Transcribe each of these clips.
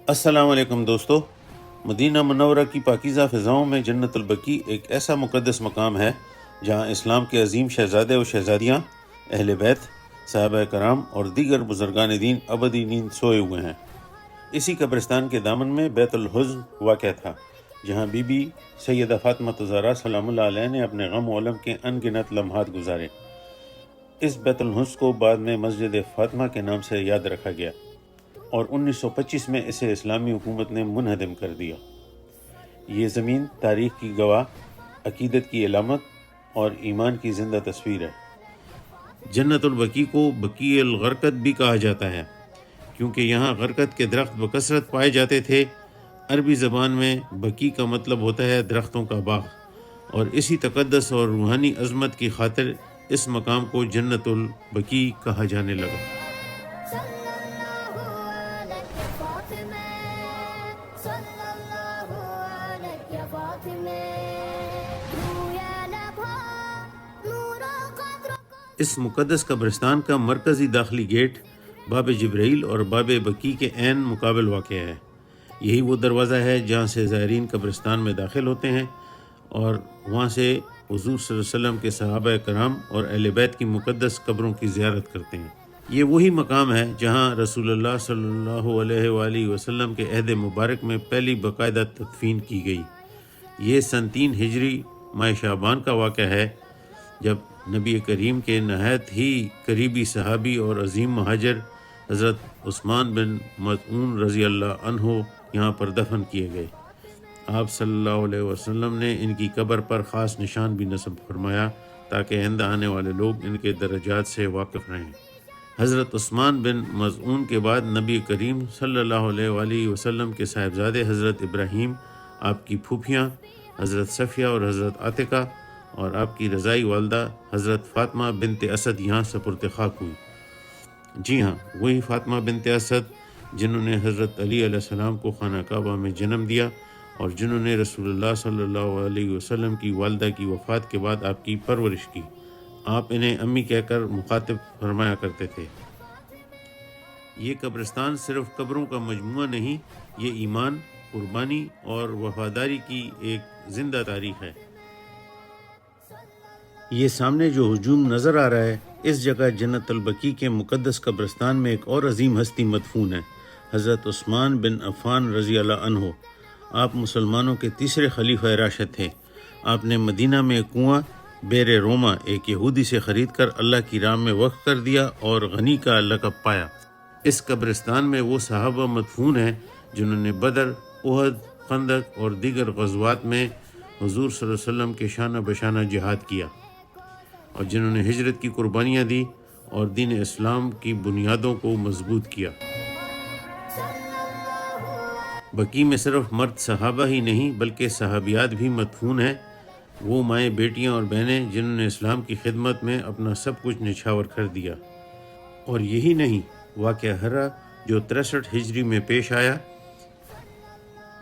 السلام علیکم دوستو، مدینہ منورہ کی پاکیزہ فضاؤں میں جنت البقیع ایک ایسا مقدس مقام ہے جہاں اسلام کے عظیم شہزادے و شہزادیاں، اہل بیت، صحابہ کرام اور دیگر بزرگان دین ابدی نیند سوئے ہوئے ہیں۔ اسی قبرستان کے دامن میں بیت الحزن واقع تھا، جہاں بی بی سیدہ فاطمہ الزہرا سلام اللہ علیہ نے اپنے غم و الم کے ان گنت لمحات گزارے۔ اس بیت الحزن کو بعد میں مسجد فاطمہ کے نام سے یاد رکھا گیا اور 1925 میں اسے اسلامی حکومت نے منہدم کر دیا۔ یہ زمین تاریخ کی گواہ، عقیدت کی علامت اور ایمان کی زندہ تصویر ہے۔ جنت البقیع کو بقیع الغرقد بھی کہا جاتا ہے، کیونکہ یہاں غرقد کے درخت بکثرت پائے جاتے تھے۔ عربی زبان میں بقیع کا مطلب ہوتا ہے درختوں کا باغ، اور اسی تقدس اور روحانی عظمت کی خاطر اس مقام کو جنت البقیع کہا جانے لگا۔ اس مقدس قبرستان کا مرکزی داخلی گیٹ باب جبرائیل اور باب بقیع کے عین مقابل واقع ہے۔ یہی وہ دروازہ ہے جہاں سے زائرین قبرستان میں داخل ہوتے ہیں اور وہاں سے حضور صلی اللہ علیہ وسلم کے صحابہ کرام اور اہل بیت کی مقدس قبروں کی زیارت کرتے ہیں۔ یہ وہی مقام ہے جہاں رسول اللہ صلی اللہ علیہ وآلہ وسلم کے عہد مبارک میں پہلی باقاعدہ تدفین کی گئی۔ یہ سن 3 ہجری ماہ شعبان کا واقعہ ہے، جب نبی کریم کے نہایت ہی قریبی صحابی اور عظیم مہاجر حضرت عثمان بن مظعون رضی اللہ عنہ یہاں پر دفن کیے گئے۔ آپ صلی اللہ علیہ وسلم نے ان کی قبر پر خاص نشان بھی نصب فرمایا تاکہ آئندہ آنے والے لوگ ان کے درجات سے واقف رہیں۔ حضرت عثمان بن مظعون کے بعد نبی کریم صلی اللہ علیہ وآلہ وسلم کے صاحبزادے حضرت ابراہیم، آپ کی پھوپھیاں حضرت صفیہ اور حضرت عاتقہ اور آپ کی رضائی والدہ حضرت فاطمہ بنت اسد یہاں سپرد خاک ہوئی۔ جی ہاں، وہی فاطمہ بنت اسد جنہوں نے حضرت علی علیہ السلام کو خانہ کعبہ میں جنم دیا اور جنہوں نے رسول اللہ صلی اللہ علیہ وسلم کی والدہ کی وفات کے بعد آپ کی پرورش کی۔ آپ انہیں امی کہہ کر مخاطب فرمایا کرتے تھے۔ یہ قبرستان صرف قبروں کا مجموعہ نہیں، یہ ایمان، قربانی اور وفاداری کی ایک زندہ تاریخ ہے۔ یہ سامنے جو ہجوم نظر آ رہا ہے، اس جگہ جنت البقیع کے مقدس قبرستان میں ایک اور عظیم ہستی مدفون ہے، حضرت عثمان بن عفان رضی اللہ عنہ۔ آپ مسلمانوں کے تیسرے خلیفہ راشد تھے۔ آپ نے مدینہ میں ایک کنواں بیر روما ایک یہودی سے خرید کر اللہ کی راہ میں وقف کر دیا اور غنی کا لقب پایا۔ اس قبرستان میں وہ صحابہ مدفون ہیں جنہوں نے بدر، احد، خندق اور دیگر غزوات میں حضور صلی اللہ علیہ وسلم کے شانہ بشانہ جہاد کیا اور جنہوں نے ہجرت کی قربانیاں دی اور دین اسلام کی بنیادوں کو مضبوط کیا۔ بقیع میں صرف مرد صحابہ ہی نہیں بلکہ صحابیات بھی مدفون ہیں، وہ مائیں، بیٹیاں اور بہنیں جنہوں نے اسلام کی خدمت میں اپنا سب کچھ نچھاور کر دیا۔ اور یہی نہیں، واقعہ ہرا جو 63 ہجری میں پیش آیا،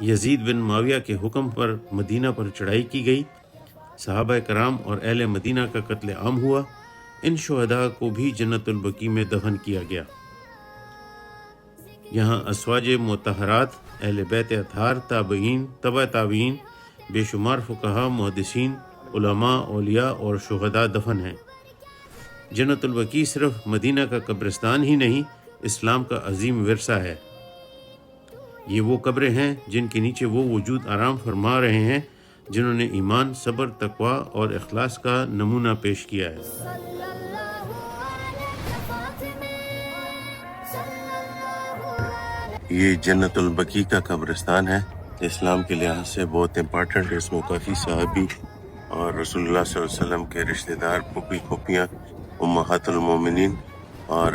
یزید بن معاویہ کے حکم پر مدینہ پر چڑھائی کی گئی، صحابہ کرام اور اہل مدینہ کا قتل عام ہوا۔ ان شہداء کو بھی جنت البقیع میں دفن کیا گیا۔ یہاں ازواج مطہرات، اہل بیت اطہار، تابعین، تبع تابعین، بے شمار فقہا، محدثین، علماء، اولیاء اور شہداء دفن ہیں۔ جنت البقیع صرف مدینہ کا قبرستان ہی نہیں، اسلام کا عظیم ورثہ ہے۔ یہ وہ قبریں ہیں جن کے نیچے وہ وجود آرام فرما رہے ہیں جنہوں نے ایمان، صبر، تقوی اور اخلاص کا نمونہ پیش کیا ہے۔ یہ جنت البقیع کا قبرستان ہے، اسلام کے لحاظ سے بہت امپورٹنٹ ہے۔ اس میں کافی صحابی اور رسول اللہ صلی اللہ علیہ وسلم کے رشتہ دار، پھوپھی پھوپھیاں، امہات المومنین اور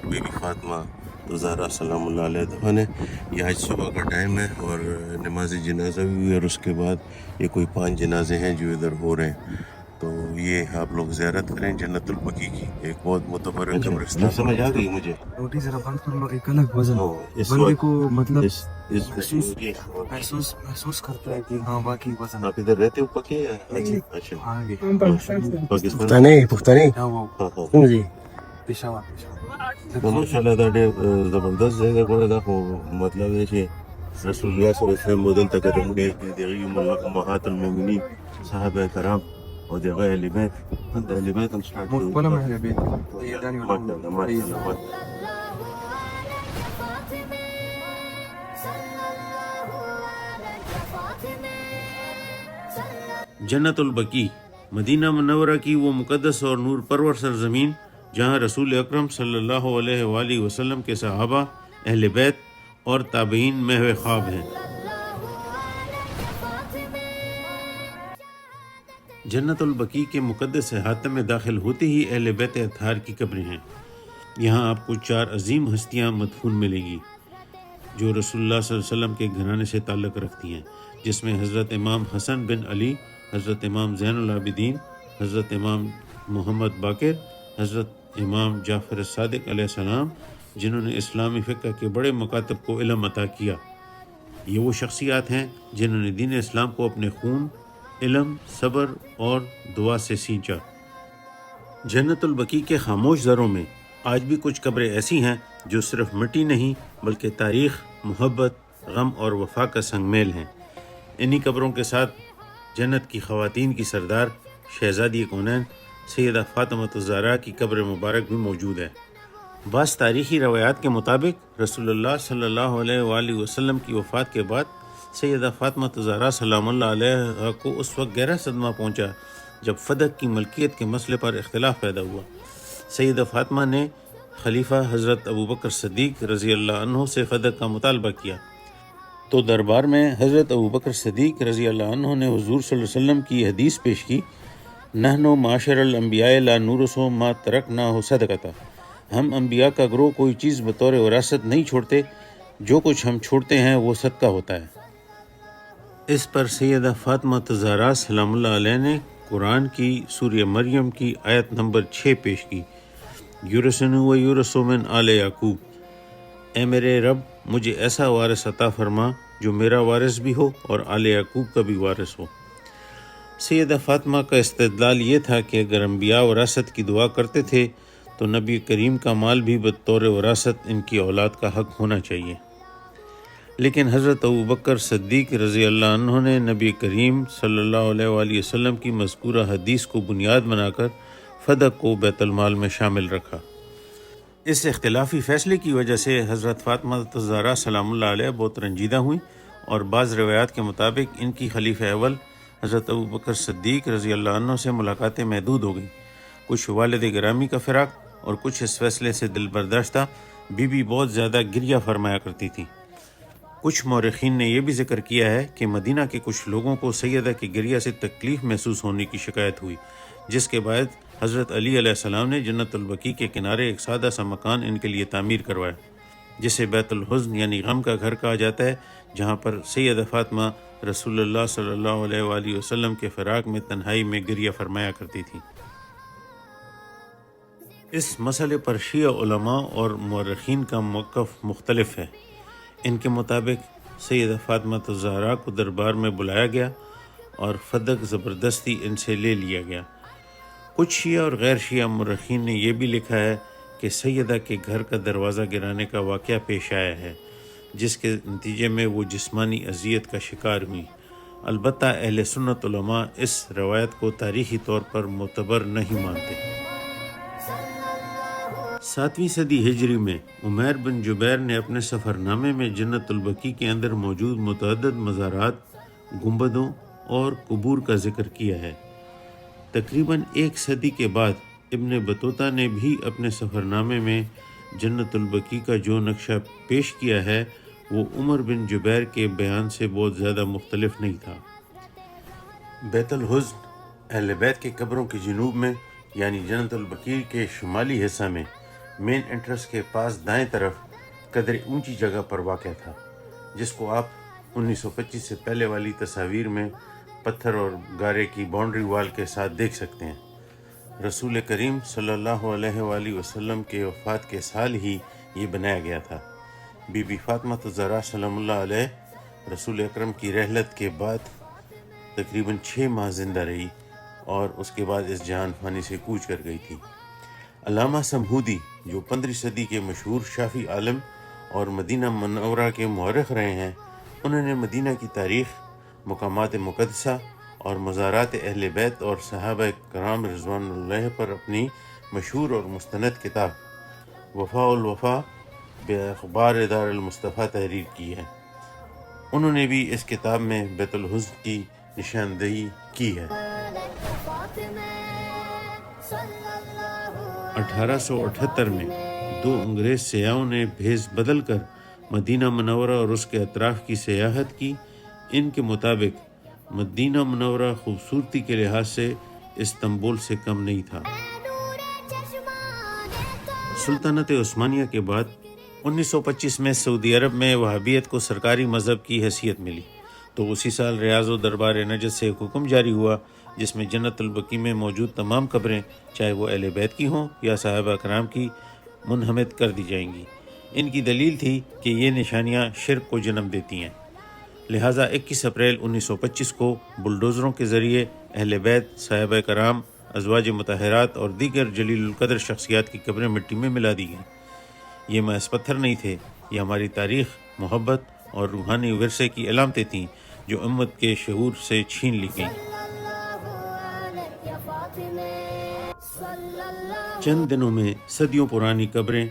بی بی فاطمہ الزہرا سلام اللہ علیہ دفن ہے۔ یہ آج صبح کا ٹائم ہے اور نماز جنازہ بھی ہوئی، اور اس کے بعد یہ کوئی 5 جنازے ہیں جو ادھر ہو رہے ہیں، تو یہ آپ لوگ زیارت کریں جنت البقیع کی، ایک بہت متبرک قبرستان۔ سمجھ آ گئی مجھے؟ روٹی ذرا بند کر لو، ایک الگ وزن بندے کو مطلب محسوس کرتا ہے کہ ہاں باقی وزن۔ آپ ادھر رہتے ہو پکے یا؟ اچھا، پختانی پاکستان جی، پشاور۔ ماشاءالله دا ډېر زبردست ځای دی ګوره دا خو مطلب دی چې رسول الله صلی الله علیه وسلم دلته قدمونه ایږدي د هغې امهات المؤمنین صحابه کرام او د هغه اهل بیت د اهل بیت هم سټارټ کوي ولا ما هي بيت ماشاءالله جنت البقیع مدینہ منورہ کی وہ مقدس اور نور پرور سرزمین جہاں رسول اکرم صلی اللہ علیہ وآلہ وسلم کے صحابہ، اہل بیت اور تابعین محو خواب ہیں۔ جنت البقیع کے مقدس احاطے میں داخل ہوتے ہی اہل بیت اطہار کی قبریں ہیں۔ یہاں آپ کو 4 عظیم ہستیاں مدفون ملیں گی جو رسول اللہ صلی اللہ علیہ وسلم کے گھرانے سے تعلق رکھتی ہیں، جس میں حضرت امام حسن بن علی، حضرت امام زین العابدین، حضرت امام محمد باقر، حضرت امام جعفر صادق علیہ السلام، جنہوں نے اسلامی فقہ کے بڑے مکاتب کو علم عطا کیا۔ یہ وہ شخصیات ہیں جنہوں نے دین اسلام کو اپنے خون، علم، صبر اور دعا سے سینچا۔ جنت البقیع کے خاموش زروں میں آج بھی کچھ قبریں ایسی ہیں جو صرف مٹی نہیں بلکہ تاریخ، محبت، غم اور وفا کا سنگ میل ہیں۔ انہی قبروں کے ساتھ جنت کی خواتین کی سردار شہزادی کونین سیدہ فاطمہ الزہرا کی قبر مبارک بھی موجود ہے۔ بعض تاریخی روایات کے مطابق رسول اللہ صلی اللہ علیہ وآلہ وسلم کی وفات کے بعد سیدہ فاطمہ الزہرا سلام اللہ علیہ کو اس وقت گہرا صدمہ پہنچا جب فدق کی ملکیت کے مسئلے پر اختلاف پیدا ہوا۔ سیدہ فاطمہ نے خلیفہ حضرت ابوبکر صدیق رضی اللہ عنہ سے فدق کا مطالبہ کیا تو دربار میں حضرت ابوبکر صدیق رضی اللہ عنہ نے حضور صلی اللہ علیہ وسلم کی حدیث پیش کی، نحن معاشر الانبیاء لا نورث ما ترکناہ صدقۃ، ہم انبیاء کا گروہ کوئی چیز بطور وراثت نہیں چھوڑتے، جو کچھ ہم چھوڑتے ہیں وہ صدقہ ہوتا ہے۔ اس پر سیدہ فاطمہ الزہرا سلام اللہ علیہ نے قرآن کی سورہ مریم کی آیت نمبر 6 پیش کی، یورثن و یورث من آل یعقوب، اے میرے رب مجھے ایسا وارث عطا فرما جو میرا وارث بھی ہو اور آل یعقوب کا بھی وارث ہو۔ سیدہ فاطمہ کا استدلال یہ تھا کہ اگر انبیاء وراثت کی دعا کرتے تھے تو نبی کریم کا مال بھی بطور وراثت ان کی اولاد کا حق ہونا چاہیے، لیکن حضرت ابوبکر صدیق رضی اللہ عنہ نے نبی کریم صلی اللہ علیہ وآلہ وسلم کی مذکورہ حدیث کو بنیاد بنا کر فدق کو بیت المال میں شامل رکھا۔ اس اختلافی فیصلے کی وجہ سے حضرت فاطمہ الزہرا سلام اللہ علیہ بہت رنجیدہ ہوئیں اور بعض روایات کے مطابق ان کی خلیفہ اول حضرت ابوبکر صدیق رضی اللہ عنہ سے ملاقاتیں محدود ہو گئیں۔ کچھ والد گرامی کا فراق اور کچھ اس فیصلے سے دل برداشتہ بی بی بہت زیادہ گریہ فرمایا کرتی تھی۔ کچھ مورخین نے یہ بھی ذکر کیا ہے کہ مدینہ کے کچھ لوگوں کو سیدہ کی گریہ سے تکلیف محسوس ہونے کی شکایت ہوئی، جس کے بعد حضرت علی علیہ السلام نے جنت البقیع کے کنارے ایک سادہ سا مکان ان کے لیے تعمیر کروایا، جسے بیت الحزن یعنی غم کا گھر کہا جاتا ہے، جہاں پر سیدہ فاطمہ رسول اللہ صلی اللہ علیہ وآلہ وسلم کے فراق میں تنہائی میں گریہ فرمایا کرتی تھی۔ اس مسئلے پر شیعہ علماء اور مورخین کا موقف مختلف ہے۔ ان کے مطابق سیدہ فاطمہ الزہرا کو دربار میں بلایا گیا اور فدق زبردستی ان سے لے لیا گیا۔ کچھ شیعہ اور غیر شیعہ مورخین نے یہ بھی لکھا ہے کہ سیدہ کے گھر کا دروازہ گرانے کا واقعہ پیش آیا ہے، جس کے نتیجے میں وہ جسمانی اذیت کا شکار ہوئیں۔ البتہ اہل سنت علماء اس روایت کو تاریخی طور پر معتبر نہیں مانتے۔ 7ویں صدی ہجری میں عمیر بن جبیر نے اپنے سفر نامے میں جنت البقیع کے اندر موجود متعدد مزارات، گنبدوں اور قبور کا ذکر کیا ہے۔ تقریباً 1 صدی کے بعد ابن بطوطہ نے بھی اپنے سفر نامے میں جنت البقیع کا جو نقشہ پیش کیا ہے وہ عمر بن جبیر کے بیان سے بہت زیادہ مختلف نہیں تھا۔ بیت الحزن اہل بیت کے قبروں کے جنوب میں یعنی جنت البقیع کے شمالی حصہ میں مین انٹرس کے پاس دائیں طرف قدر اونچی جگہ پر واقع تھا، جس کو آپ 1925 سے پہلے والی تصاویر میں پتھر اور گارے کی باؤنڈری وال کے ساتھ دیکھ سکتے ہیں۔ رسول کریم صلی اللہ علیہ وآلہ وسلم کے وفات کے سال ہی یہ بنایا گیا تھا۔ بی بی فاطمہ الزہرا سلام اللہ علیہ رسول اکرم کی رحلت کے بعد تقریباً 6 ماہ زندہ رہی اور اس کے بعد اس جہان فانی سے کوچ کر گئی تھی۔ علامہ سمہودی جو 15 صدی کے مشہور شافعی عالم اور مدینہ منورہ کے مورخ رہے ہیں، انہوں نے مدینہ کی تاریخ، مقامات مقدسہ اور مزارات اہل بیت اور صحابہ کرام رضوان اللہ پر اپنی مشہور اور مستند کتاب وفاء الوفا باخبار دار المصطفیٰ تحریر کی ہے۔ انہوں نے بھی اس کتاب میں بیت الحزن کی نشاندہی کی ہے۔ 1878 میں 2 انگریز سیاحوں نے بھیس بدل کر مدینہ منورہ اور اس کے اطراف کی سیاحت کی۔ ان کے مطابق مدینہ منورہ خوبصورتی کے لحاظ سے استنبول سے کم نہیں تھا۔ سلطنت عثمانیہ کے بعد 1925 میں سعودی عرب میں وہابیت کو سرکاری مذہب کی حیثیت ملی، تو اسی سال ریاض و دربار نجد سے ایک حکم جاری ہوا جس میں جنت البقیع میں موجود تمام قبریں، چاہے وہ اہل بیت کی ہوں یا صحابہ کرام کی، منہمد کر دی جائیں گی۔ ان کی دلیل تھی کہ یہ نشانیاں شرک کو جنم دیتی ہیں، لہٰذا 21 اپریل 1925 کو بلڈوزروں کے ذریعے اہل بیت، صحابہ کرام، ازواج مطہرات اور دیگر جلیل القدر شخصیات کی قبریں مٹی میں ملا دی گئیں۔ یہ محض پتھر نہیں تھے، یہ ہماری تاریخ، محبت اور روحانی ورثے کی علامتیں تھیں جو امت کے شعور سے چھین لی گئیں۔ چند دنوں میں صدیوں پرانی قبریں،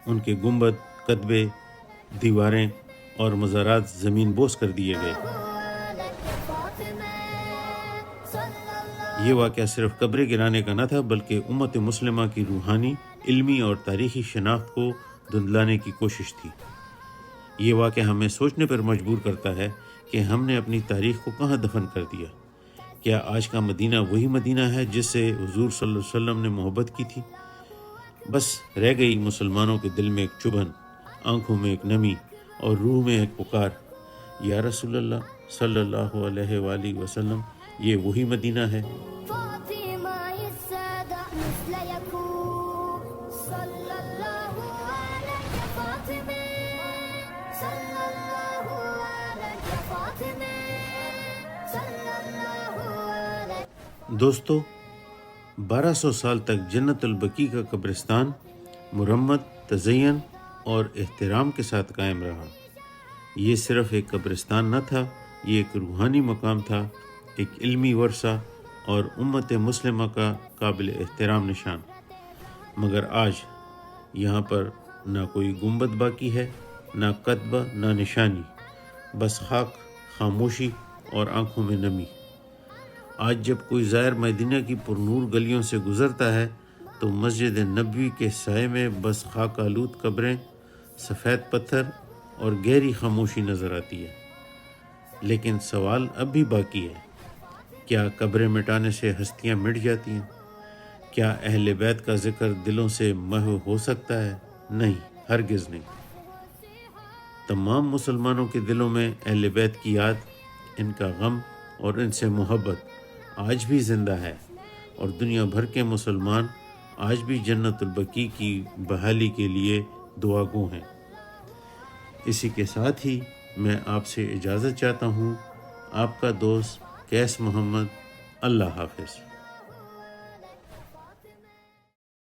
ان کے گنبد، کتبے، دیواریں اور مزارات زمین بوس کر دیے گئے۔ یہ واقعہ صرف قبریں گرانے کا نہ تھا، بلکہ امت مسلمہ کی روحانی، علمی اور تاریخی شناخت کو دھندلانے کی کوشش تھی۔ یہ واقعہ ہمیں سوچنے پر مجبور کرتا ہے کہ ہم نے اپنی تاریخ کو کہاں دفن کر دیا۔ کیا آج کا مدینہ وہی مدینہ ہے جس سے حضور صلی اللہ علیہ وسلم نے محبت کی تھی؟ بس رہ گئی مسلمانوں کے دل میں ایک چبھن، آنکھوں میں ایک نمی اور روح میں ایک پکار، یا رسول اللہ صلی اللہ علیہ وآلہ وسلم، یہ وہی مدینہ ہے۔ دوستو، 1200 سال تک جنت البقیع کا قبرستان مرمت، تزین اور احترام کے ساتھ قائم رہا۔ یہ صرف ایک قبرستان نہ تھا، یہ ایک روحانی مقام تھا، ایک علمی ورثہ اور امت مسلمہ کا قابل احترام نشان۔ مگر آج یہاں پر نہ کوئی گنبد باقی ہے، نہ کتبہ، نہ نشانی، بس خاک، خاموشی اور آنکھوں میں نمی۔ آج جب کوئی زائر مدینہ کی پرنور گلیوں سے گزرتا ہے تو مسجد نبوی کے سائے میں بس خاک آلود قبریں، سفید پتھر اور گہری خاموشی نظر آتی ہے۔ لیکن سوال اب بھی باقی ہے، کیا قبریں مٹانے سے ہستیاں مٹ جاتی ہیں؟ کیا اہل بیت کا ذکر دلوں سے محو ہو سکتا ہے؟ نہیں، ہرگز نہیں۔ تمام مسلمانوں کے دلوں میں اہل بیت کی یاد، ان کا غم اور ان سے محبت آج بھی زندہ ہے، اور دنیا بھر کے مسلمان آج بھی جنت البقیع کی بحالی کے لیے دعا گو ہیں۔ اسی کے ساتھ ہی میں آپ سے اجازت چاہتا ہوں، آپ کا دوست قیس محمد۔ اللہ حافظ۔